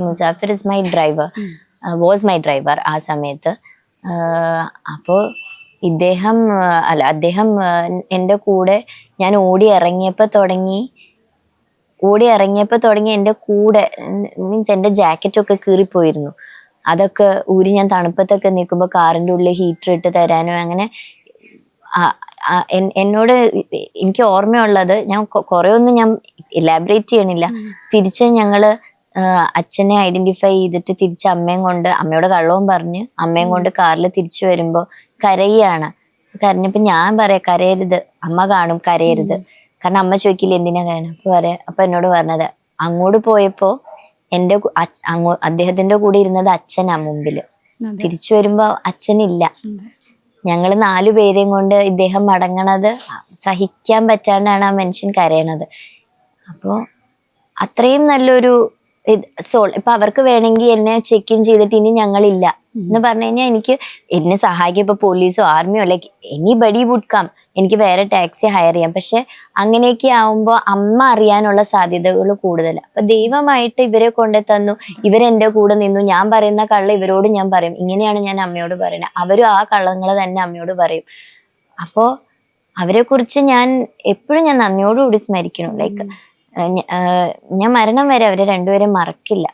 Musafir is my driver, was my driver ആ സമയത്ത്. അപ്പോൾ അദ്ദേഹം എൻ്റെ കൂടെ ഞാൻ ഓടി ഇറങ്ങിയപ്പോൾ തുടങ്ങി എൻ്റെ കൂടെ, മീൻസ് എൻ്റെ ജാക്കറ്റൊക്കെ കീറിപ്പോയിരുന്നു. അതൊക്കെ ഊരി ഞാൻ തണുപ്പത്തൊക്കെ നിൽക്കുമ്പോൾ കാറിൻ്റെ ഉള്ളിൽ ഹീറ്റർ ഇട്ട് തരാനും അങ്ങനെ എന്നോട് എനിക്ക് ഓർമ്മയുള്ളത്, ഞാൻ കുറെ ഒന്നും ഞാൻ ഇലാബറേറ്റ് ചെയ്യണില്ല. തിരിച്ച് ഞങ്ങള് അച്ഛനെ ഐഡന്റിഫൈ ചെയ്തിട്ട് തിരിച്ച് അമ്മയോട് കള്ളവും പറഞ്ഞ് അമ്മയും കൊണ്ട് കാറിൽ തിരിച്ചു വരുമ്പോ കരയാണ്. കരഞ്ഞപ്പോ ഞാൻ പറയാ കരയരുത്, അമ്മ കാണും, കരയരുത്. കാരണം അമ്മ ചോദിക്കില്ല എന്തിനാ കരയണം. അപ്പൊ എന്നോട് പറഞ്ഞത്, അങ്ങോട്ട് പോയപ്പോ അദ്ദേഹത്തിന്റെ കൂടെ ഇരുന്നത് അച്ഛനാ മുമ്പില്, തിരിച്ചു വരുമ്പോ അച്ഛനില്ല. ഞങ്ങള് 4 പേരെയും കൊണ്ട് ഇദ്ദേഹം മടങ്ങണത് സഹിക്കാൻ പറ്റാണ്ടാണ് ആ മനുഷ്യൻ കരയണത്. അപ്പോ അത്രയും നല്ലൊരു ഇപ്പൊ അവർക്ക് വേണമെങ്കിൽ എന്നെ ചെക്ക് ഇൻ ചെയ്തിട്ട് ഇനി ഞങ്ങളില്ല എന്ന് പറഞ്ഞു കഴിഞ്ഞാൽ എനിക്ക് എന്നെ സഹായിക്കും. ഇപ്പൊ പോലീസോ ആർമിയോ ലൈക്ക് എനിബഡി വുഡ് കം, എനിക്ക് വേറെ ടാക്സി ഹയർ ചെയ്യാം. പക്ഷെ അങ്ങനെയൊക്കെ ആവുമ്പോ അമ്മ അറിയാനുള്ള സാധ്യതകൾ കൂടുതൽ. അപ്പൊ ദൈവമായിട്ട് ഇവരെ കൊണ്ടു തന്നു, ഇവരെന്റെ കൂടെ നിന്നു. ഞാൻ പറയുന്ന കള്ള ഇവരോട് ഞാൻ പറയും, ഇങ്ങനെയാണ് ഞാൻ അമ്മയോട് പറയുന്നത്. അവരും ആ കള്ളങ്ങൾ തന്നെ അമ്മയോട് പറയും. അപ്പോ അവരെ കുറിച്ച് ഞാൻ എപ്പോഴും നന്ദിയോടുകൂടി സ്മരിക്കണം. ലൈക്ക് ഞാൻ മരണം വരെ അവരെ രണ്ടുപേരും മറക്കില്ല.